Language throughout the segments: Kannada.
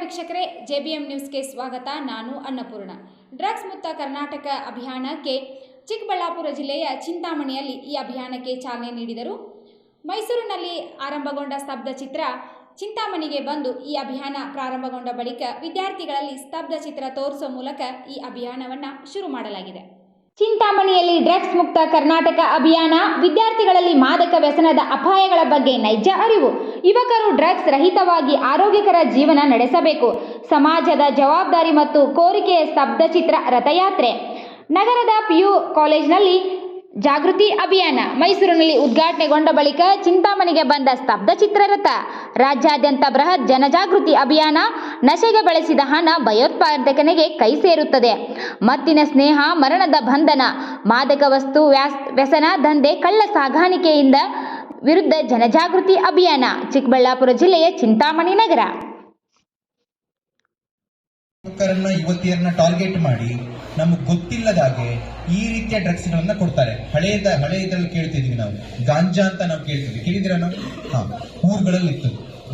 ವೀಕ್ಷಕರೇ, JBM ನ್ಯೂಸ್ಗೆ ಸ್ವಾಗತ. ನಾನು ಅನ್ನಪೂರ್ಣ. ಡ್ರಗ್ಸ್ ಮುಕ್ತ ಕರ್ನಾಟಕ ಅಭಿಯಾನಕ್ಕೆ ಚಿಕ್ಕಬಳ್ಳಾಪುರ ಜಿಲ್ಲೆಯ ಚಿಂತಾಮಣಿಯಲ್ಲಿ ಈ ಅಭಿಯಾನಕ್ಕೆ ಚಾಲನೆ ನೀಡಿದರು. ಮೈಸೂರಿನಲ್ಲಿ ಆರಂಭಗೊಂಡ ಸ್ತಬ್ಧ ಚಿತ್ರ ಚಿಂತಾಮಣಿಗೆ ಬಂದು ಈ ಅಭಿಯಾನ ಪ್ರಾರಂಭಗೊಂಡ ಬಳಿಕ ವಿದ್ಯಾರ್ಥಿಗಳಲ್ಲಿ ಸ್ತಬ್ಧ ಚಿತ್ರ ತೋರಿಸುವ ಮೂಲಕ ಈ ಅಭಿಯಾನವನ್ನು ಶುರು ಮಾಡಲಾಗಿದೆ. ಚಿಂತಾಮಣಿಯಲ್ಲಿ ಡ್ರಗ್ಸ್ ಮುಕ್ತ ಕರ್ನಾಟಕ ಅಭಿಯಾನ, ವಿದ್ಯಾರ್ಥಿಗಳಲ್ಲಿ ಮಾದಕ ವ್ಯಸನದ ಅಪಾಯಗಳ ಬಗ್ಗೆ ನೈಜ ಅರಿವು. ಯುವಕರು ಡ್ರಗ್ಸ್ ರಹಿತವಾಗಿ ಆರೋಗ್ಯಕರ ಜೀವನ ನಡೆಸಬೇಕು. ಸಮಾಜದ ಜವಾಬ್ದಾರಿ ಮತ್ತು ಕೋರಿಕೆಯ ಸ್ತಬ್ಧ ಚಿತ್ರ ರಥಯಾತ್ರೆ. ನಗರದ PU ಕಾಲೇಜಿನಲ್ಲಿ ಜಾಗೃತಿ ಅಭಿಯಾನ. ಮೈಸೂರಿನಲ್ಲಿ ಉದ್ಘಾಟನೆಗೊಂಡ ಬಳಿಕ ಚಿಂತಾಮಣಿಗೆ ಬಂದ ಸ್ತಬ್ಧ ಚಿತ್ರರಥ. ರಾಜ್ಯಾದ್ಯಂತ ಬೃಹತ್ ಜನಜಾಗೃತಿ ಅಭಿಯಾನ. ನಶೆಗೆ ಬಳಸಿದ ಹಣ ಭಯೋತ್ಪಾದಕನಿಗೆ ಕೈ ಸೇರುತ್ತದೆ. ಮತ್ತಿನ ಸ್ನೇಹ, ಮರಣದ ಬಂಧನ. ಮಾದಕ ವಸ್ತು ವ್ಯಸನ ದಂಧೆ, ಕಳ್ಳ ಸಾಗಾಣಿಕೆಯಿಂದ ವಿರುದ್ಧ ಜನಜಾಗೃತಿ ಅಭಿಯಾನ. ಚಿಕ್ಕಬಳ್ಳಾಪುರ ಜಿಲ್ಲೆಯ ಚಿಂತಾಮಣಿ ನಗರ. ಯುವತಿಯರನ್ನ ಟಾರ್ಗೆಟ್ ಮಾಡಿ ನಮಗೆ ಗೊತ್ತಿಲ್ಲದಾಗೆ ಈ ರೀತಿಯ ಡ್ರಗ್ಸ್ ಗಳನ್ನ ಕೊಡ್ತಾರೆ. ಹಳೆ ಇದ್ರಲ್ಲಿ ಕೇಳ್ತಿದ್ವಿ ನಾವು, ಗಾಂಜಾ ಅಂತ ನಾವು ಕೇಳಿದಿರ ನಾವು? ಊರುಗಳಲ್ಲಿ ಇತ್ತು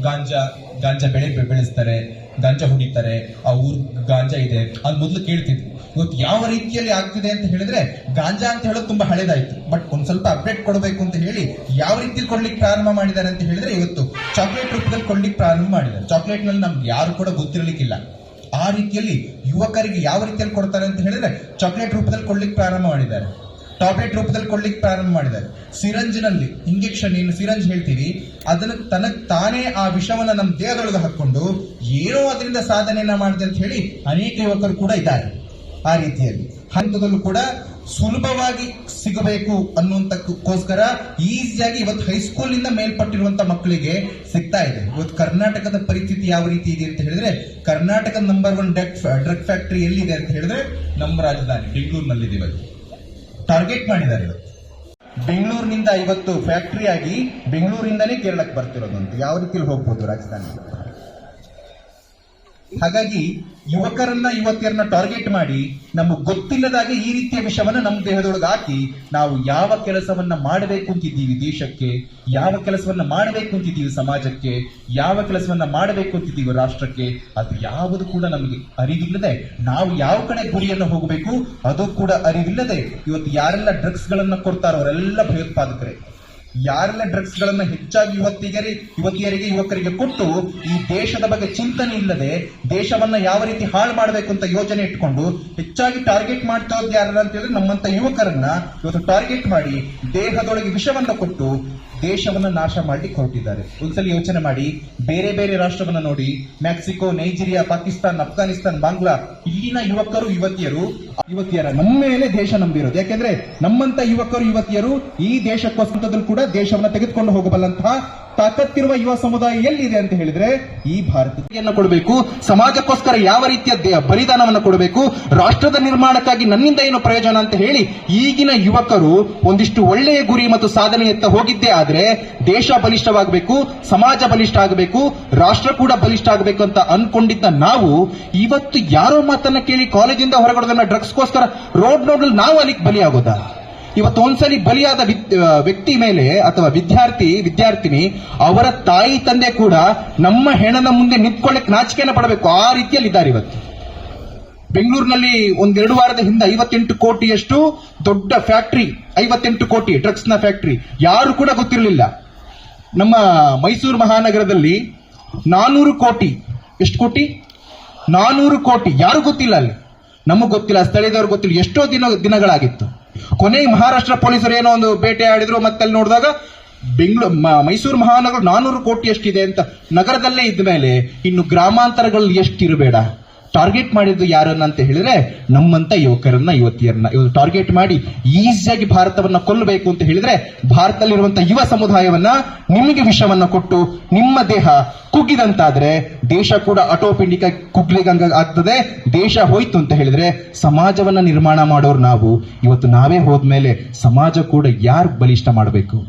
ಗಾಂಜಾ ಬೆಳೆಸ್ತಾರೆ, ಗಾಂಜಾ ಹೊಡಿತಾರೆ, ಆ ಊರ್ ಗಾಂಜಾ ಇದೆ ಅದು ಮೊದಲು ಕೇಳ್ತಿದ್ವಿ. ಇವತ್ತು ಯಾವ ರೀತಿಯಲ್ಲಿ ಆಗ್ತಿದೆ ಅಂತ ಹೇಳಿದ್ರೆ, ಗಾಂಜಾ ಅಂತ ಹೇಳೋದು ತುಂಬಾ ಹಳೇದಾಯ್ತು. ಬಟ್ ಒಂದ್ ಸ್ವಲ್ಪ ಅಪ್ಡೇಟ್ ಕೊಡಬೇಕು ಅಂತ ಹೇಳಿ ಯಾವ ರೀತಿಯಲ್ಲಿ ಕೊಡ್ಲಿಕ್ಕೆ ಪ್ರಾರಂಭ ಮಾಡಿದ್ದಾರೆ ಅಂತ ಹೇಳಿದ್ರೆ, ಇವತ್ತು ಚಾಕ್ಲೇಟ್ ರೂಪದಲ್ಲಿ ಕೊಡ್ಲಿಕ್ಕೆ ಪ್ರಾರಂಭ ಮಾಡಿದ್ದಾರೆ. ಚಾಕ್ಲೇಟ್ ನಲ್ಲಿ ನಮ್ಗೆ ಯಾರು ಕೂಡ ಗೊತ್ತಿರಲಿಕ್ಕಿಲ್ಲ. ಆ ರೀತಿಯಲ್ಲಿ ಯುವಕರಿಗೆ ಯಾವ ರೀತಿಯಲ್ಲಿ ಕೊಡ್ತಾರೆ ಅಂತ ಹೇಳಿದ್ರೆ, ಚಾಕ್ಲೇಟ್ ರೂಪದಲ್ಲಿ ಕೊಡ್ಲಿಕ್ಕೆ ಪ್ರಾರಂಭ ಮಾಡಿದ್ದಾರೆ, ಟಾಬ್ಲೆಟ್ ರೂಪದಲ್ಲಿ ಕೊಡ್ಲಿಕ್ಕೆ ಪ್ರಾರಂಭ ಮಾಡಿದ್ದಾರೆ. ಸಿರಂಜ್ನಲ್ಲಿ ಇಂಜೆಕ್ಷನ್, ಏನು ಸಿರಂಜ್ ಹೇಳ್ತೀವಿ, ಅದನ್ನ ತನಗ್ ತಾನೇ ಆ ವಿಷವನ್ನ ನಮ್ಮ ದೇಹದೊಳಗೆ ಹಾಕೊಂಡು ಏನೋ ಅದರಿಂದ ಸಾಧನೆಯನ್ನ ಮಾಡಿದೆ ಅಂತ ಹೇಳಿ ಅನೇಕ ಯುವಕರು ಕೂಡ ಇದ್ದಾರೆ. ಆ ರೀತಿಯಲ್ಲಿ ಹಂತದಲ್ಲೂ ಕೂಡ ಸುಲಭವಾಗಿ ಸಿಗಬೇಕು ಅನ್ನುವಂತಕ್ಕೋಸ್ಕರ ಈಸಿಯಾಗಿ ಇವತ್ತು ಹೈಸ್ಕೂಲ್ ನಿಂದ ಮೇಲ್ಪಟ್ಟಿರುವಂತ ಮಕ್ಕಳಿಗೆ ಸಿಗ್ತಾ ಇದೆ. ಇವತ್ತು ಕರ್ನಾಟಕದ ಪರಿಸ್ಥಿತಿ ಯಾವ ರೀತಿ ಇದೆ ಅಂತ ಹೇಳಿದ್ರೆ, ಕರ್ನಾಟಕದ ನಂಬರ್ 1 ಡ್ರಗ್ ಫ್ಯಾಕ್ಟರಿ ಎಲ್ಲಿದೆ ಅಂತ ಹೇಳಿದ್ರೆ ನಮ್ಮ ರಾಜಧಾನಿ ಬೆಂಗಳೂರಿನಲ್ಲಿದೆ. ಇವತ್ತು ಟಾರ್ಗೆಟ್ ಮಾಡಿದ್ದಾರೆ. ಇವತ್ತು ಬೆಂಗಳೂರಿನಿಂದ ಇವತ್ತು ಫ್ಯಾಕ್ಟರಿ ಆಗಿ ಬೆಂಗಳೂರಿಂದನೇ ಕೇರಳಕ್ಕೆ ಬರ್ತಿರೋದು ಅಂತ. ಯಾವ ರೀತಿಯಲ್ಲಿ ಹೋಗ್ಬೋದು ರಾಜಧಾನಿ? ಹಾಗಾಗಿ ಯುವತಿಯರನ್ನ ಟಾರ್ಗೆಟ್ ಮಾಡಿ ನಮಗೆ ಗೊತ್ತಿಲ್ಲದಾಗೆ ಈ ರೀತಿಯ ವಿಷಯವನ್ನ ನಮ್ಮ ದೇಹದೊಳಗೆ ಹಾಕಿ ನಾವು ಯಾವ ಕೆಲಸವನ್ನ ಮಾಡಬೇಕು ಅಂತಿದ್ದೀವಿ ದೇಶಕ್ಕೆ, ಯಾವ ಕೆಲಸವನ್ನ ಮಾಡಬೇಕು ಅಂತಿದ್ದೀವಿ ಸಮಾಜಕ್ಕೆ, ಯಾವ ಕೆಲಸವನ್ನ ಮಾಡಬೇಕು ಅಂತಿದ್ದೀವಿ ರಾಷ್ಟ್ರಕ್ಕೆ, ಅದು ಯಾವುದು ಕೂಡ ನಮಗೆ ಅರಿವಿಲ್ಲದೆ, ನಾವು ಯಾವ ಕಡೆ ಗುರಿಯನ್ನು ಹೋಗಬೇಕು ಅದು ಕೂಡ ಅರಿವಿಲ್ಲದೆ ಇವತ್ತು ಯಾರೆಲ್ಲ ಡ್ರಗ್ಸ್ ಗಳನ್ನ ಕೊಡ್ತಾರೋ ಅವರೆಲ್ಲ ಭಯೋತ್ಪಾದಕರೇ. ಯಾರೆಲ್ಲ ಡ್ರಗ್ಸ್ ಗಳನ್ನ ಹೆಚ್ಚಾಗಿ ಯುವತಿಯರಿಗೆ ಯುವಕರಿಗೆ ಕೊಟ್ಟು ಈ ದೇಶದ ಬಗ್ಗೆ ಚಿಂತನೆ ಇಲ್ಲದೆ ದೇಶವನ್ನ ಯಾವ ರೀತಿ ಹಾಳು ಮಾಡಬೇಕು ಅಂತ ಯೋಜನೆ ಇಟ್ಕೊಂಡು ಹೆಚ್ಚಾಗಿ ಟಾರ್ಗೆಟ್ ಮಾಡ್ತಾ ಇರೋದು ಯಾರು ಅಂತ ಹೇಳಿದ್ರೆ, ನಮ್ಮಂತ ಯುವಕರನ್ನ ಇವತ್ತು ಟಾರ್ಗೆಟ್ ಮಾಡಿ ದೇಹದೊಳಗೆ ವಿಷವನ್ನ ಕೊಟ್ಟು ದೇಶವನ್ನ ನಾಶ ಮಾಡ್ಲಿಕ್ಕೆ ಹೊರಟಿದ್ದಾರೆ. ಒಂದ್ಸಲ ಯೋಚನೆ ಮಾಡಿ, ಬೇರೆ ಬೇರೆ ರಾಷ್ಟ್ರವನ್ನ ನೋಡಿ, ಮೆಕ್ಸಿಕೋ, ನೈಜೀರಿಯಾ, ಪಾಕಿಸ್ತಾನ್, ಅಫ್ಘಾನಿಸ್ತಾನ್, ಬಾಂಗ್ಲಾ, ಇಲ್ಲಿನ ಯುವಕರು ಯುವತಿಯರ ನಮ್ಮ ಮೇಲೆ ದೇಶ ನಂಬಿರೋದು. ಯಾಕೆಂದ್ರೆ ನಮ್ಮಂತ ಯುವಕರು ಯುವತಿಯರು ಈ ದೇಶಕ್ಕೋಸ್ಕರ ಕೂಡ ದೇಶವನ್ನ ತೆಗೆದುಕೊಂಡು ಹೋಗಬಲ್ಲಂತಹ ತಾಕತ್ತಿರುವ ಯುವ ಸಮುದಾಯ ಎಲ್ಲಿದೆ ಅಂತ ಹೇಳಿದ್ರೆ ಈ ಭಾರತವನ್ನು ಕೊಡಬೇಕು. ಸಮಾಜಕ್ಕೋಸ್ಕರ ಯಾವ ರೀತಿಯ ಬಲಿದಾನವನ್ನು ಕೊಡಬೇಕು, ರಾಷ್ಟ್ರದ ನಿರ್ಮಾಣಕ್ಕಾಗಿ ನನ್ನಿಂದ ಏನು ಪ್ರಯೋಜನ ಅಂತ ಹೇಳಿ ಈಗಿನ ಯುವಕರು ಒಂದಿಷ್ಟು ಒಳ್ಳೆಯ ಗುರಿ ಮತ್ತು ಸಾಧನೆಯತ್ತ ಹೋಗಿದ್ದೇ ಆದ್ರೆ ದೇಶ ಬಲಿಷ್ಠವಾಗಬೇಕು, ಸಮಾಜ ಬಲಿಷ್ಠ ಆಗಬೇಕು, ರಾಷ್ಟ್ರ ಕೂಡ ಬಲಿಷ್ಠ ಆಗಬೇಕು ಅಂತ ಅನ್ಕೊಂಡಿದ್ದ ನಾವು ಇವತ್ತು ಯಾರೋ ಮಾತನ್ನ ಕೇಳಿ ಕಾಲೇಜಿಂದ ಹೊರಗಡೆದನ್ನ ಡ್ರಗ್ಸ್ಗೋಸ್ಕರ ರೋಡ್ ನೋಡಲ್ಲಿ ನಾವು ಅಲ್ಲಿಗೆ ಬಲಿಯಾಗೋದಾ? ಇವತ್ತು ಒಂದ್ಸಲಿ ಬಲಿಯಾದ ವ್ಯಕ್ತಿ ಮೇಲೆ ಅಥವಾ ವಿದ್ಯಾರ್ಥಿನಿ ಅವರ ತಾಯಿ ತಂದೆ ಕೂಡ ನಮ್ಮ ಹೆಣದ ಮುಂದೆ ನಿಂತ್ಕೊಳ್ಳಕ್ಕೆ ನಾಚಿಕೆನ ಪಡಬೇಕು. ಆ ರೀತಿಯಲ್ಲಿ ಇದ್ದಾರೆ. ಇವತ್ತು ಬೆಂಗಳೂರಿನಲ್ಲಿ 1-2 ವಾರದ ಹಿಂದೆ 58 ಕೋಟಿಯಷ್ಟು ದೊಡ್ಡ ಫ್ಯಾಕ್ಟರಿ, 58 ಕೋಟಿ ಡ್ರಗ್ಸ್ ನ ಫ್ಯಾಕ್ಟರಿ, ಯಾರು ಕೂಡ ಗೊತ್ತಿರಲಿಲ್ಲ. ನಮ್ಮ ಮೈಸೂರು ಮಹಾನಗರದಲ್ಲಿ 400 ಕೋಟಿ, ಎಷ್ಟು ಕೋಟಿ? 400 ಕೋಟಿ, ಯಾರು ಗೊತ್ತಿಲ್ಲ. ಅಲ್ಲಿ ನಮಗ್ ಗೊತ್ತಿಲ್ಲ, ಸ್ಥಳೀಯದವ್ರು ಗೊತ್ತಿಲ್ಲ. ಎಷ್ಟೋ ದಿನಗಳಾಗಿತ್ತು. ಕೊನೆಗೆ ಮಹಾರಾಷ್ಟ್ರ ಪೊಲೀಸರು ಏನೋ ಒಂದು ಬೇಟೆ ಆಡಿದ್ರು. ಮತ್ತೆ ಅಲ್ಲಿ ನೋಡಿದಾಗ ಮೈಸೂರು ಮಹಾನಗರ 400 ಕೋಟಿ ಎಷ್ಟಿದೆ ಅಂತ ನಗರದಲ್ಲೇ ಇದ್ದ ಮೇಲೆ ಇನ್ನು ಗ್ರಾಮಾಂತರಗಳಲ್ಲಿ ಎಷ್ಟಿರಬೇಡ. ಟಾರ್ಗೆಟ್ ಮಾಡಿದ್ದು ಯಾರನ್ನ ಅಂತ ಹೇಳಿದ್ರೆ ನಮ್ಮಂತ ಯುವತಿಯರನ್ನ ಟಾರ್ಗೆಟ್ ಮಾಡಿ ಈಸಿಯಾಗಿ ಭಾರತವನ್ನ ಕೊಲ್ಲಬೇಕು ಅಂತ ಹೇಳಿದ್ರೆ, ಭಾರತದಲ್ಲಿರುವಂತಹ ಯುವ ಸಮುದಾಯವನ್ನ ನಿಮಗೆ ವಿಷವನ್ನ ಕೊಟ್ಟು ನಿಮ್ಮ ದೇಹ ಕುಗ್ಗಿದಂತಾದ್ರೆ ದೇಶ ಕೂಡ ಅಟೋಪಿಂಡಿಕ ಕುಗ್ಲಿಗಂಗ ಆಗ್ತದೆ. ದೇಶ ಹೋಯ್ತು ಅಂತ ಹೇಳಿದ್ರೆ ಸಮಾಜವನ್ನ ನಿರ್ಮಾಣ ಮಾಡೋರು ನಾವು. ಇವತ್ತು ನಾವೇ ಹೋದ್ಮೇಲೆ ಸಮಾಜ ಕೂಡ ಯಾರು ಬಲಿಷ್ಠ ಮಾಡಬೇಕು?